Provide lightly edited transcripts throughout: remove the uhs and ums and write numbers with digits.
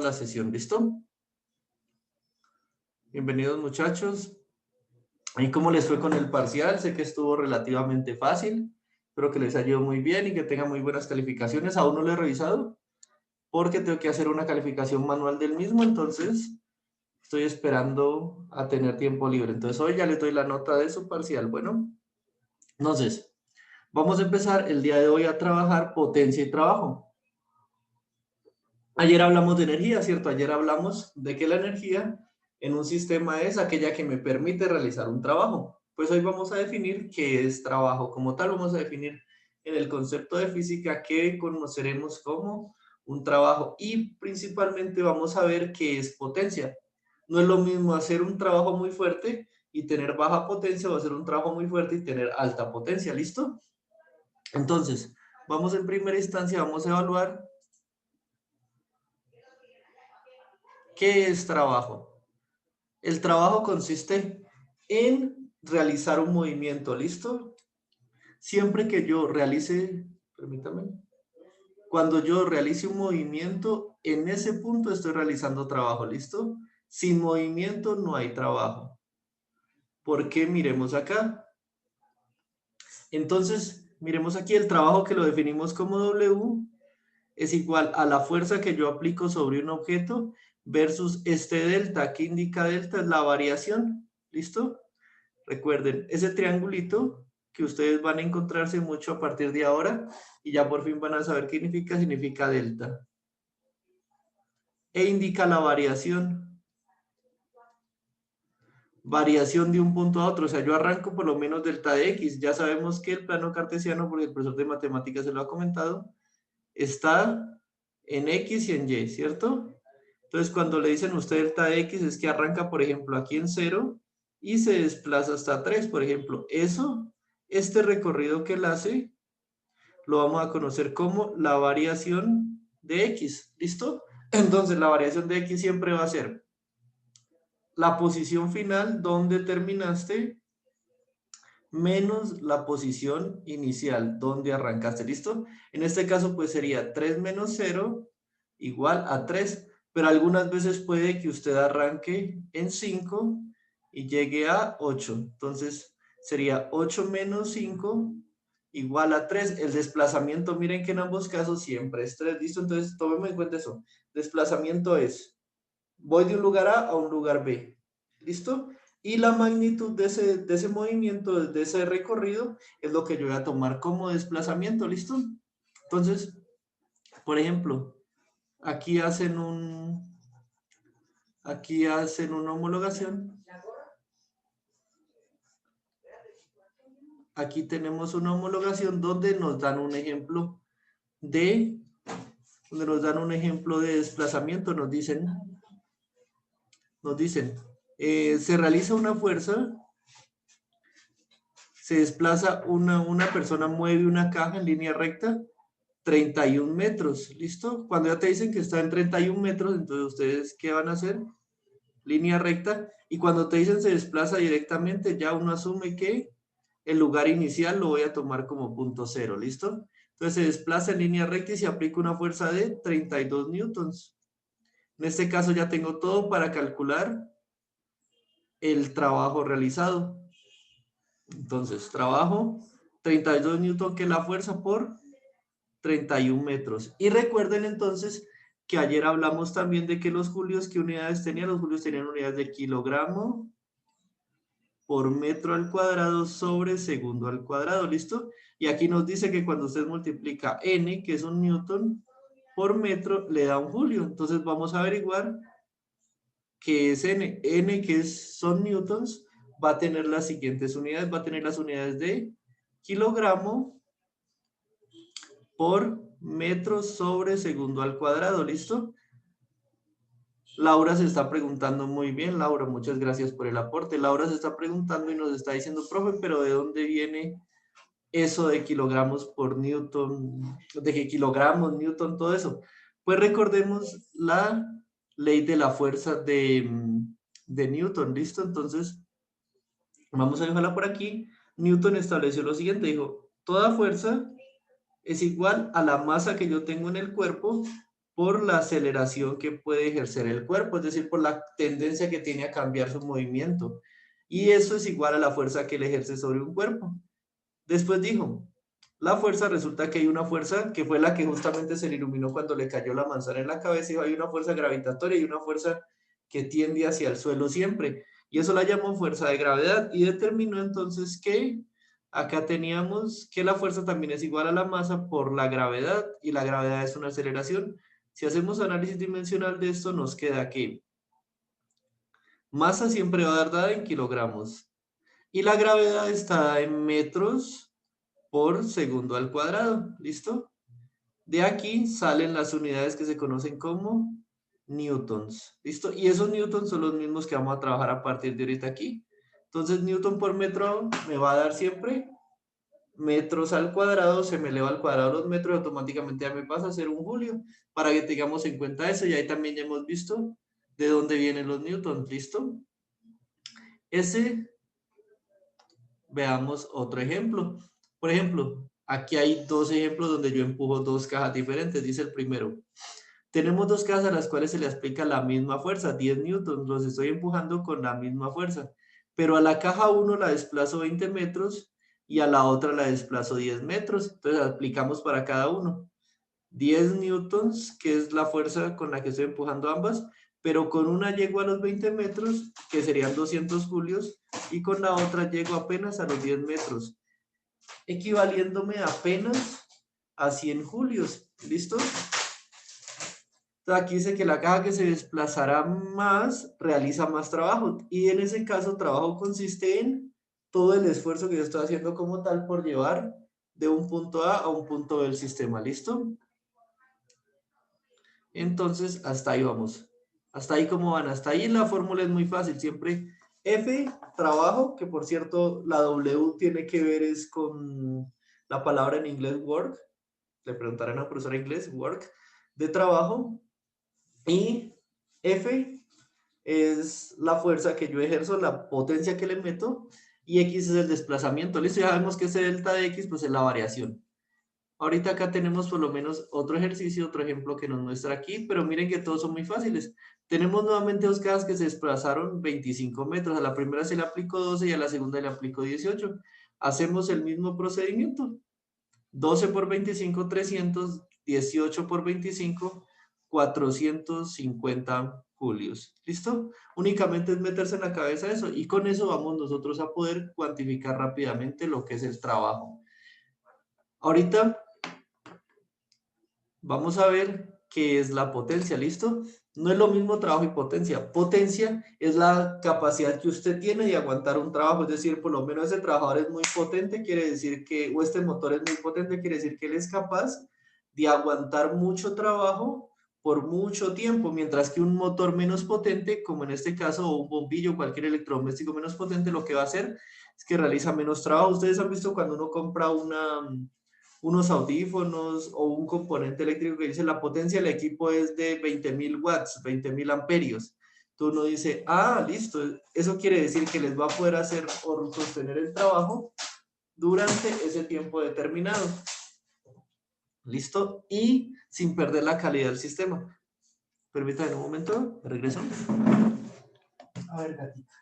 la sesión, ¿listo? Bienvenidos muchachos. ¿Y cómo les fue con el parcial? Sé que estuvo relativamente fácil. Espero que les haya ido muy bien y que tengan muy buenas calificaciones. Aún no lo he revisado porque tengo que hacer una calificación manual del mismo, entonces estoy esperando a tener tiempo libre. Entonces hoy ya les doy la nota de su parcial. Bueno, entonces vamos a empezar el día de hoy a trabajar potencia y trabajo. Ayer hablamos de energía, ¿cierto? Ayer hablamos de que la energía en un sistema es aquella que me permite realizar un trabajo. Pues hoy vamos a definir qué es trabajo como tal. Vamos a definir en el concepto de física que conoceremos como un trabajo y principalmente vamos a ver qué es potencia. No es lo mismo hacer un trabajo muy fuerte y tener baja potencia o hacer un trabajo muy fuerte y tener alta potencia. ¿Listo? Entonces, vamos en primera instancia, vamos a evaluar qué es trabajo. El trabajo consiste en realizar un movimiento, ¿listo? Siempre que yo realice, permítame, cuando yo realice un movimiento, en ese punto estoy realizando trabajo, ¿listo? Sin movimiento no hay trabajo. ¿Por qué? Miremos acá. Entonces, miremos aquí el trabajo que lo definimos como W es igual a la fuerza que yo aplico sobre un objeto versus este delta. ¿Qué indica delta? Es la variación, ¿listo? Recuerden, ese triangulito que ustedes van a encontrarse mucho a partir de ahora y ya por fin van a saber qué significa delta. E indica la variación. Variación de un punto a otro, o sea, yo arranco por lo menos delta de x. Ya sabemos que el plano cartesiano, porque el profesor de matemáticas se lo ha comentado, está en x y en y, ¿cierto? Entonces, cuando le dicen usted delta de x, es que arranca, por ejemplo, aquí en 0 y se desplaza hasta 3, por ejemplo. Este recorrido que él hace, lo vamos a conocer como la variación de x, ¿listo? Entonces, la variación de x siempre va a ser la posición final donde terminaste menos la posición inicial donde arrancaste, ¿listo? En este caso, pues sería 3 menos 0 igual a 3, pero algunas veces puede que usted arranque en 5 y llegue a 8. Entonces, sería 8 menos 5 igual a 3. El desplazamiento, miren que en ambos casos siempre es 3, ¿listo? Entonces, tómenme en cuenta eso. Desplazamiento es, voy de un lugar A un lugar B, ¿listo? Y la magnitud de ese movimiento, de ese recorrido, es lo que yo voy a tomar como desplazamiento, ¿listo? Entonces, por ejemplo, aquí hacen una homologación. Aquí tenemos una homologación donde nos dan un ejemplo de, desplazamiento. Nos dicen, se realiza una fuerza, se desplaza una persona, mueve una caja en línea recta 31 metros, ¿listo? Cuando ya te dicen que está en 31 metros, entonces ustedes, ¿qué van a hacer? Línea recta. Y cuando te dicen se desplaza directamente, ya uno asume que el lugar inicial lo voy a tomar como punto cero, ¿listo? Entonces se desplaza en línea recta y se aplica una fuerza de 32 newtons. En este caso ya tengo todo para calcular el trabajo realizado. Entonces, trabajo 32 newtons, que es la fuerza por 31 metros. Y recuerden entonces que ayer hablamos también de que los julios, ¿qué unidades tenían? Los julios tenían unidades de kilogramo por metro al cuadrado sobre segundo al cuadrado, ¿listo? Y aquí nos dice que cuando usted multiplica n, que es un newton, por metro, le da un julio. Entonces vamos a averiguar qué es n. N, que son newtons, va a tener las siguientes unidades. Va a tener las unidades de kilogramo por metro sobre segundo al cuadrado, ¿listo? Laura se está preguntando muy bien. Laura, muchas gracias por el aporte. Laura se está preguntando y nos está diciendo, profe, pero ¿de dónde viene eso de kilogramos por newton, de que kilogramos, newton, todo eso? Pues recordemos la ley de la fuerza de Newton, ¿listo? Entonces, vamos a dejarla por aquí. Newton estableció lo siguiente, dijo, toda fuerza es igual a la masa que yo tengo en el cuerpo por la aceleración que puede ejercer el cuerpo, es decir, por la tendencia que tiene a cambiar su movimiento. Y eso es igual a la fuerza que él ejerce sobre un cuerpo. Después dijo, la fuerza, resulta que hay una fuerza que fue la que justamente se le iluminó cuando le cayó la manzana en la cabeza, y hay una fuerza gravitatoria y una fuerza que tiende hacia el suelo siempre. Y eso la llamó fuerza de gravedad y determinó entonces que acá teníamos que la fuerza también es igual a la masa por la gravedad, y la gravedad es una aceleración. Si hacemos análisis dimensional de esto, nos queda que masa siempre va a dar dada en kilogramos y la gravedad está en metros por segundo al cuadrado. ¿Listo? De aquí salen las unidades que se conocen como newtons. ¿Listo? Y esos newtons son los mismos que vamos a trabajar a partir de ahorita aquí. Entonces, newton por metro me va a dar siempre metros al cuadrado, se me eleva al cuadrado los metros, automáticamente ya me pasa a ser un julio, para que tengamos en cuenta eso. Y ahí también ya hemos visto de dónde vienen los newtons. ¿Listo? Veamos otro ejemplo. Por ejemplo, aquí hay dos ejemplos donde yo empujo dos cajas diferentes. Dice el primero: tenemos dos cajas a las cuales se le aplica la misma fuerza, 10 newtons, los estoy empujando con la misma fuerza, pero a la caja 1 la desplazo 20 metros y a la otra la desplazo 10 metros. Entonces aplicamos para cada uno 10 newtons, que es la fuerza con la que estoy empujando ambas, pero con una llego a los 20 metros, que serían 200 julios, y con la otra llego apenas a los 10 metros, equivaliéndome apenas a 100 julios. ¿Listo? Entonces aquí dice que la caja que se desplazará más realiza más trabajo, y en ese caso trabajo consiste en todo el esfuerzo que yo estoy haciendo como tal por llevar de un punto A un punto B del sistema. ¿Listo? Entonces, hasta ahí vamos. Hasta ahí, ¿cómo van? Hasta ahí la fórmula es muy fácil. Siempre F, trabajo, que por cierto, la W tiene que ver es con la palabra en inglés work. Le preguntarán a la profesora inglés, work, de trabajo. Y F es la fuerza que yo ejerzo, la potencia que le meto. Y X es el desplazamiento. Listo, ya sabemos que ese delta de X, pues es la variación. Ahorita acá tenemos por lo menos otro ejercicio, otro ejemplo que nos muestra aquí, pero miren que todos son muy fáciles. Tenemos nuevamente dos cajas que se desplazaron 25 metros. A la primera se le aplicó 12 y a la segunda le aplicó 18. Hacemos el mismo procedimiento. 12 por 25, 300. 18 por 25, 450 julios. ¿Listo? Únicamente es meterse en la cabeza eso, y con eso vamos nosotros a poder cuantificar rápidamente lo que es el trabajo. Ahorita vamos a ver qué es la potencia. ¿Listo? No es lo mismo trabajo y potencia. Potencia es la capacidad que usted tiene de aguantar un trabajo, es decir, por lo menos ese trabajador es muy potente, quiere decir que, o este motor es muy potente, quiere decir que él es capaz de aguantar mucho trabajo por mucho tiempo, mientras que un motor menos potente, como en este caso, o un bombillo, cualquier electrodoméstico menos potente, lo que va a hacer es que realiza menos trabajo. Ustedes han visto cuando uno compra unos audífonos o un componente eléctrico que dice la potencia del equipo es de 20.000 watts, 20.000 amperios. Entonces uno dice, ah, listo, eso quiere decir que les va a poder hacer o sostener el trabajo durante ese tiempo determinado. ¿Listo? Y sin perder la calidad del sistema. Permítanme un momento, regreso. A ver, gatita.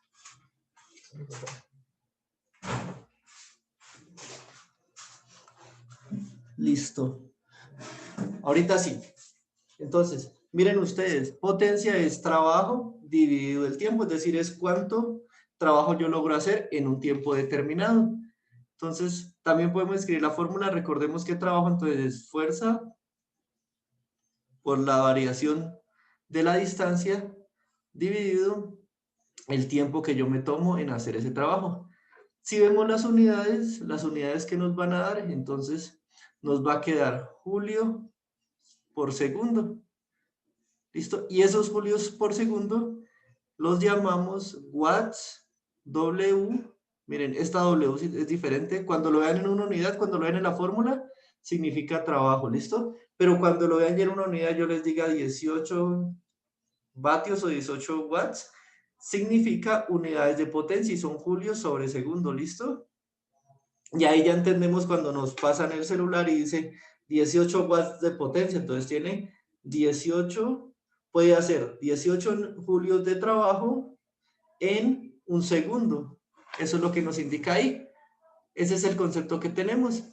Listo. Ahorita sí. Entonces, miren ustedes, potencia es trabajo dividido el tiempo, es decir, es cuánto trabajo yo logro hacer en un tiempo determinado. Entonces, también podemos escribir la fórmula. Recordemos que trabajo entonces es fuerza por la variación de la distancia dividido el tiempo que yo me tomo en hacer ese trabajo. Si vemos las unidades que nos van a dar, entonces nos va a quedar julio por segundo. ¿Listo? Y esos julios por segundo los llamamos watts W. Miren, esta W es diferente. Cuando lo vean en una unidad, cuando lo vean en la fórmula, significa trabajo, ¿listo? Pero cuando lo vean ya en una unidad, yo les diga 18 vatios o 18 watts, significa unidades de potencia y son julios sobre segundo, ¿listo? Y ahí ya entendemos cuando nos pasan el celular y dice 18 watts de potencia, entonces tiene 18, puede hacer 18 julios de trabajo en un segundo. Eso es lo que nos indica ahí. Ese es el concepto que tenemos.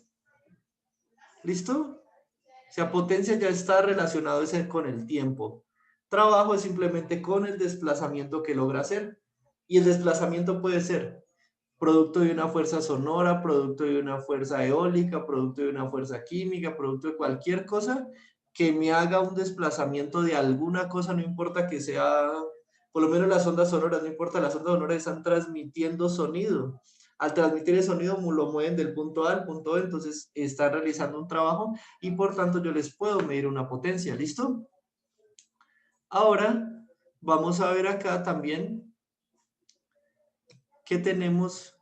¿Listo? O sea, potencia ya está relacionado con el tiempo. Trabajo es simplemente con el desplazamiento que logra hacer. Y el desplazamiento puede ser producto de una fuerza sonora, producto de una fuerza eólica, producto de una fuerza química, producto de cualquier cosa que me haga un desplazamiento de alguna cosa, no importa que sea, por lo menos las ondas sonoras, no importa, las ondas sonoras están transmitiendo sonido. Al transmitir el sonido lo mueven del punto A al punto B, entonces están realizando un trabajo y por tanto yo les puedo medir una potencia, ¿listo? Ahora vamos a ver acá también que tenemos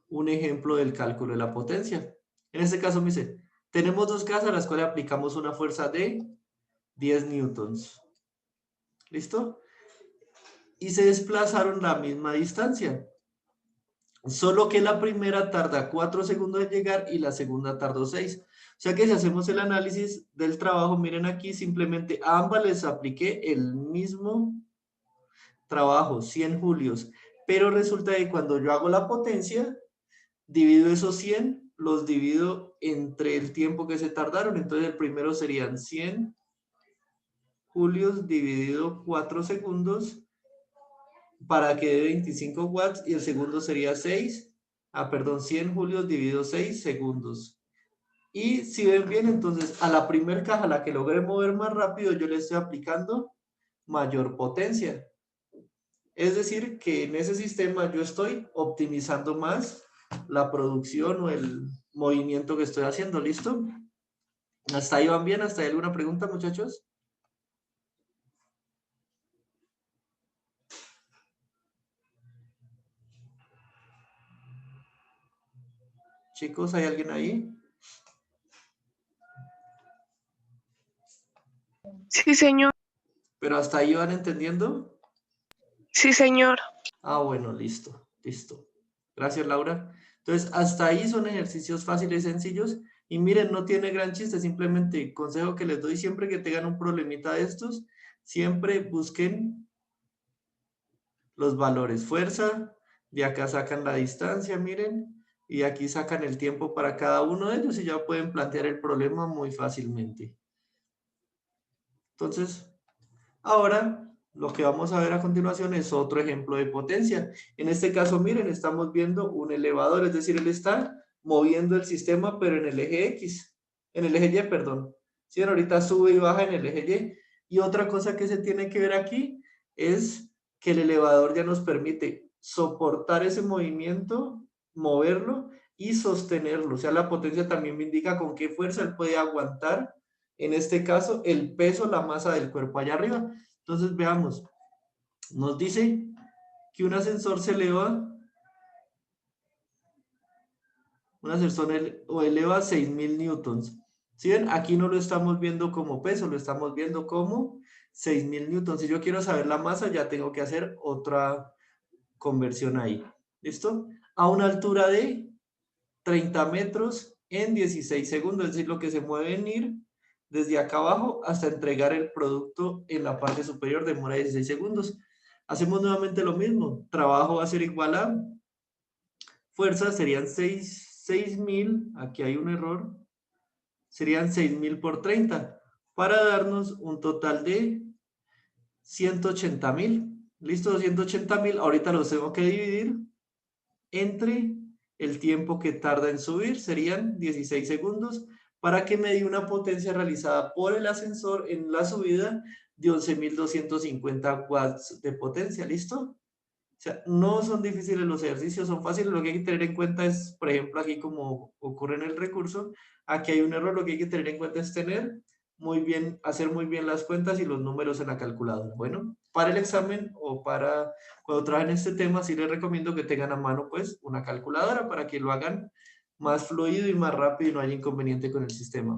un ejemplo del cálculo de la potencia. En este caso me dice, tenemos dos casas a las cuales aplicamos una fuerza de 10 newtons. ¿Listo? Y se desplazaron la misma distancia. Solo que la primera tarda 4 segundos en llegar y la segunda tardó 6. O sea que si hacemos el análisis del trabajo, miren aquí, simplemente a ambas les apliqué el mismo trabajo, 100 julios. Pero resulta que cuando yo hago la potencia, divido esos 100, los divido entre el tiempo que se tardaron. Entonces el primero serían 100 julios dividido 4 segundos para que dé 25 watts y el segundo sería 100 julios dividido 6 segundos. Y si ven bien, entonces a la primer caja, la que logré mover más rápido, yo le estoy aplicando mayor potencia. Es decir, que en ese sistema yo estoy optimizando más la producción o el movimiento que estoy haciendo. ¿Listo? ¿Hasta ahí van bien? ¿Hasta ahí alguna pregunta, muchachos? Chicos, ¿hay alguien ahí? Sí, señor. ¿Pero hasta ahí van entendiendo? Sí, señor. Ah, bueno, listo, listo. Gracias, Laura. Entonces, hasta ahí son ejercicios fáciles, sencillos. Y miren, no tiene gran chiste, simplemente consejo que les doy siempre que tengan un problemita de estos, siempre busquen los valores. Fuerza, de acá sacan la distancia, miren, y aquí sacan el tiempo para cada uno de ellos y ya pueden plantear el problema muy fácilmente. Entonces, ahora, lo que vamos a ver a continuación es otro ejemplo de potencia. En este caso, miren, estamos viendo un elevador, es decir, él está moviendo el sistema, pero en el eje X, en el eje Y, perdón. Si ahorita sube y baja en el eje Y. Y otra cosa que se tiene que ver aquí es que el elevador ya nos permite soportar ese movimiento, moverlo y sostenerlo. O sea, la potencia también me indica con qué fuerza él puede aguantar, en este caso, el peso, la masa del cuerpo allá arriba. Entonces, veamos, nos dice que un ascensor se eleva, eleva 6.000 newtons. ¿Sí ven? Aquí no lo estamos viendo como peso, lo estamos viendo como 6.000 newtons. Si yo quiero saber la masa, ya tengo que hacer otra conversión ahí. ¿Listo? A una altura de 30 metros en 16 segundos, es decir, lo que se mueve en ir desde acá abajo hasta entregar el producto en la parte superior demora 16 segundos. Hacemos nuevamente lo mismo. Trabajo va a ser igual a fuerza, serían 6.000, aquí hay un error, serían 6.000 por 30, para darnos un total de 180.000. ¿Listo? 180.000, ahorita los tengo que dividir entre el tiempo que tarda en subir, serían 16 segundos, para que me dé una potencia realizada por el ascensor en la subida de 11.250 watts de potencia. ¿Listo? O sea, no son difíciles los ejercicios, son fáciles. Lo que hay que tener en cuenta es, por ejemplo, aquí como ocurre en el recurso, aquí hay un error. Lo que hay que tener en cuenta es hacer muy bien las cuentas y los números en la calculadora. Bueno, para el examen o para cuando trabajen este tema, sí les recomiendo que tengan a mano pues una calculadora para que lo hagan más fluido y más rápido y no haya inconveniente con el sistema.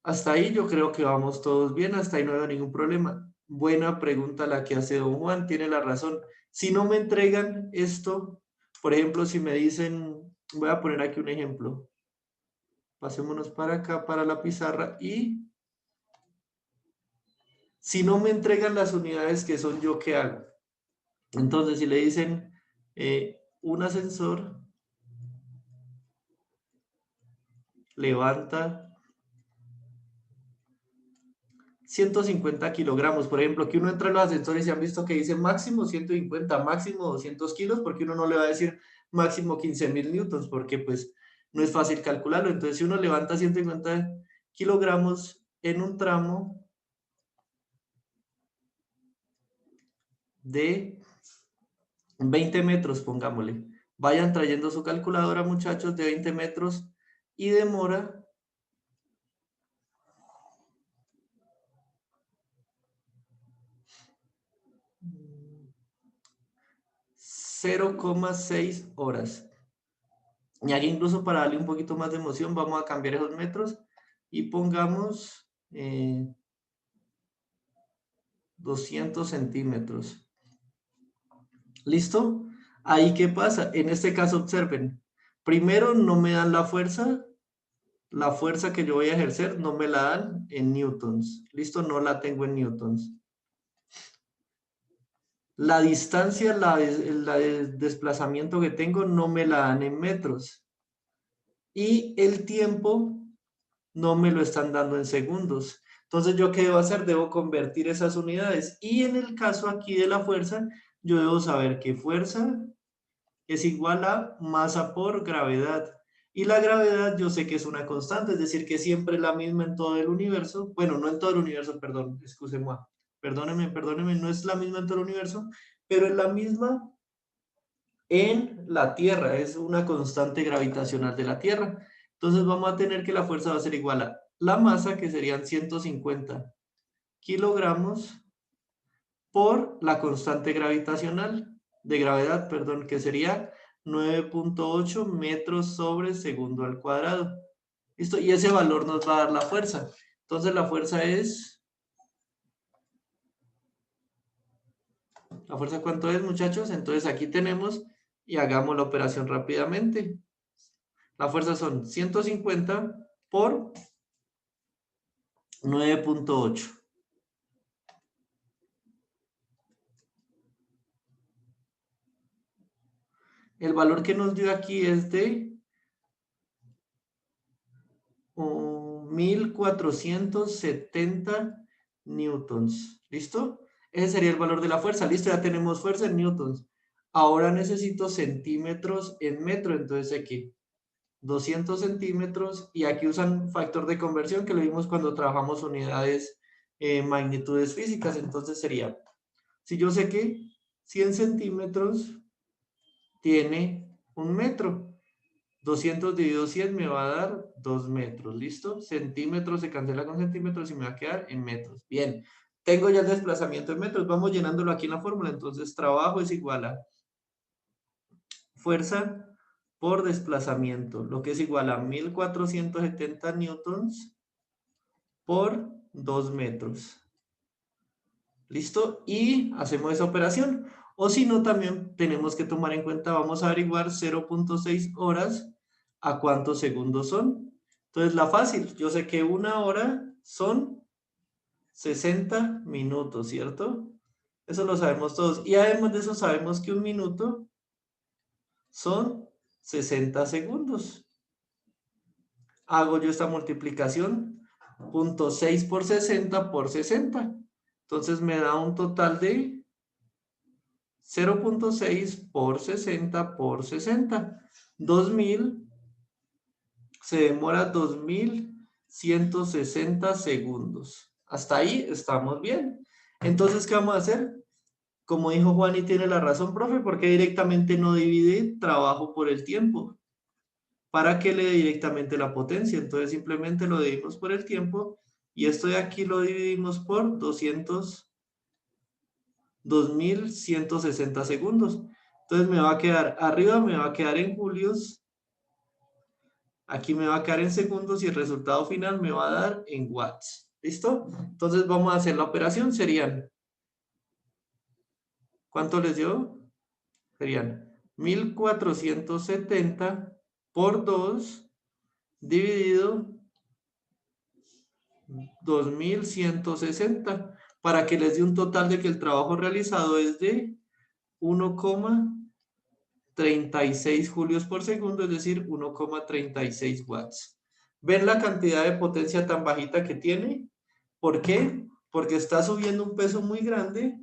Hasta ahí yo creo que vamos todos bien, hasta ahí no veo ningún problema. Buena pregunta la que hace don Juan, tiene la razón. Si no me entregan esto, por ejemplo, si me dicen, voy a poner aquí un ejemplo. Pasémonos para acá, para la pizarra y Si no me entregan las unidades que son yo, ¿qué hago? Entonces, si le dicen un ascensor levanta 150 kilogramos, por ejemplo, que uno entra en los ascensores y han visto que dice máximo 150, máximo 200 kilos, porque uno no le va a decir máximo 15.000 newtons, porque pues no es fácil calcularlo. Entonces, si uno levanta 150 kilogramos en un tramo de 20 metros, pongámosle. Vayan trayendo su calculadora, muchachos, de 20 metros y demora 0,6 horas. Y aquí incluso para darle un poquito más de emoción, vamos a cambiar esos metros y pongamos 200 centímetros. ¿Listo? Ahí, ¿qué pasa? En este caso, observen. Primero, no me dan la fuerza que yo voy a ejercer no me la dan en newtons. ¿Listo? No la tengo en newtons. La distancia, de desplazamiento que tengo no me la dan en metros. Y el tiempo no me lo están dando en segundos. Entonces, ¿yo qué debo hacer? Debo convertir esas unidades. Y en el caso aquí de la fuerza, yo debo saber que fuerza es igual a masa por gravedad. Y la gravedad yo sé que es una constante, es decir, que siempre es la misma en todo el universo. Bueno, no en todo el universo, perdón, excusez-moi. Perdóneme, no es la misma en todo el universo, pero es la misma en la Tierra, es una constante gravitacional de la Tierra. Entonces vamos a tener que la fuerza va a ser igual a la masa, que serían 150 kilogramos, por la constante gravitacional, de gravedad, perdón, que sería 9.8 metros sobre segundo al cuadrado. ¿Listo? Y ese valor nos va a dar la fuerza. Entonces la fuerza es... ¿La fuerza cuánto es, muchachos? Entonces aquí tenemos y hagamos la operación rápidamente. La fuerza son 150 por 9.8. El valor que nos dio aquí es de 1470 newtons. ¿Listo? Ese sería el valor de la fuerza. Listo, ya tenemos fuerza en newtons. Ahora necesito centímetros en metro. Entonces aquí 200 centímetros. Y aquí usan factor de conversión que lo vimos cuando trabajamos unidades, magnitudes físicas. Entonces sería, si yo sé que 100 centímetros tiene un metro. 200 dividido 100 me va a dar 2 metros, ¿listo? Centímetros se cancela con centímetros y me va a quedar en metros. Bien, tengo ya el desplazamiento en metros, vamos llenándolo aquí en la fórmula. Entonces, trabajo es igual a fuerza por desplazamiento, lo que es igual a 1470 newtons por 2 metros. ¿Listo? Y hacemos esa operación. O si no, también tenemos que tomar en cuenta, vamos a averiguar 0.6 horas a cuántos segundos son. Entonces, la fácil, yo sé que una hora son 60 minutos, ¿cierto? Eso lo sabemos todos. Y además de eso, sabemos que un minuto son 60 segundos. Hago yo esta multiplicación, 0.6 por 60 por 60. Entonces me da un total de 0.6 por 60 por 60. 2000 se demora 2160 segundos. Hasta ahí estamos bien. Entonces, ¿qué vamos a hacer? Como dijo Juan y tiene la razón, profe, porque directamente no divide trabajo por el tiempo. ¿Para qué le dé directamente la potencia? Entonces simplemente lo dividimos por el tiempo y esto de aquí lo dividimos por 2160 segundos. Entonces me va a quedar, arriba me va a quedar en julios, aquí me va a quedar en segundos y el resultado final me va a dar en watts. ¿Listo? Entonces vamos a hacer la operación, serían, ¿cuánto les dio? Serían 1470 por 2 dividido 2160. para que les dé un total de que el trabajo realizado es de 1,36 julios por segundo, es decir, 1,36 watts. ¿Ven la cantidad de potencia tan bajita que tiene? ¿Por qué? Porque está subiendo un peso muy grande,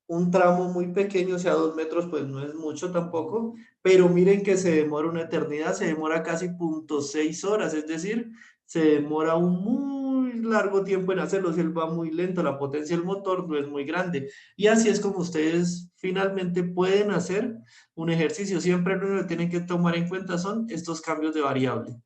un tramo muy pequeño, o sea, 2 metros, pues no es mucho tampoco, pero miren que se demora una eternidad, se demora casi 0,6 horas, es decir, se demora un muy largo tiempo en hacerlo, si él va muy lento, la potencia del motor no es muy grande. Y así es como ustedes finalmente pueden hacer un ejercicio. Siempre lo que tienen que tomar en cuenta son estos cambios de variable.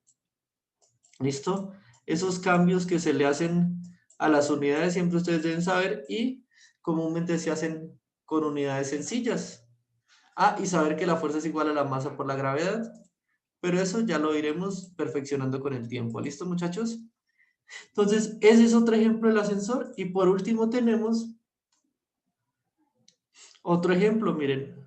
¿Listo? Esos cambios que se le hacen a las unidades siempre ustedes deben saber y comúnmente se hacen con unidades sencillas. Ah, y saber que la fuerza es igual a la masa por la gravedad. Pero eso ya lo iremos perfeccionando con el tiempo. ¿Listo, muchachos? Entonces, ese es otro ejemplo del ascensor. Y por último tenemos otro ejemplo, miren.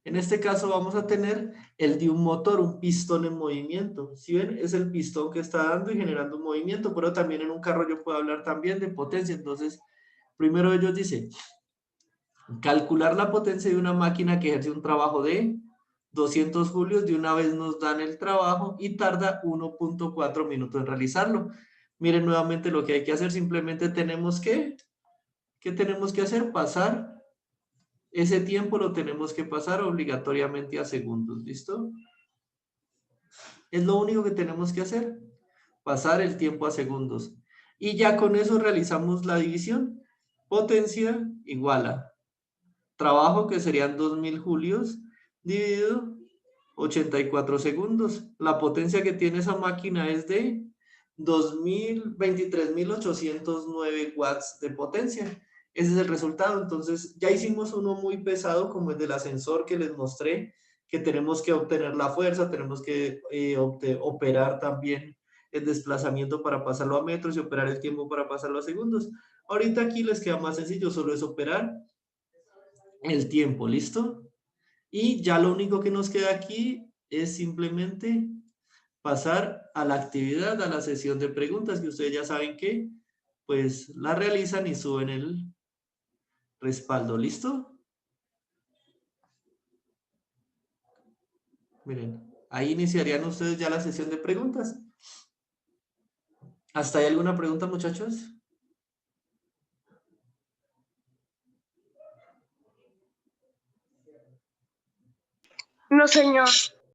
En este caso vamos a tener el de un motor, un pistón en movimiento. ¿Sí ven? Es el pistón que está dando y generando un movimiento, pero también en un carro yo puedo hablar también de potencia. Entonces, primero ellos dicen, calcular la potencia de una máquina que ejerce un trabajo de 200 julios, de una vez nos dan el trabajo y tarda 1,4 minutos en realizarlo. Miren nuevamente lo que hay que hacer, simplemente tenemos que, ¿qué tenemos que hacer? Pasar ese tiempo, lo tenemos que pasar obligatoriamente a segundos, ¿listo? Es lo único que tenemos que hacer, pasar el tiempo a segundos. Y ya con eso realizamos la división. Potencia igual a trabajo, que serían 2.000 julios, dividido 84 segundos. La potencia que tiene esa máquina es de 23.809 watts de potencia. Ese es el resultado. Entonces, ya hicimos uno muy pesado, como el del ascensor que les mostré, que tenemos que obtener la fuerza, tenemos que operar también el desplazamiento para pasarlo a metros y operar el tiempo para pasarlo a segundos. Ahorita aquí les queda más sencillo, solo es operar el tiempo, ¿listo? Y ya lo único que nos queda aquí es simplemente pasar a la actividad, a la sesión de preguntas, que ustedes ya saben que pues la realizan y suben el respaldo, ¿listo? Miren, ahí iniciarían ustedes ya la sesión de preguntas. ¿Hasta ahí alguna pregunta, muchachos? No, señor.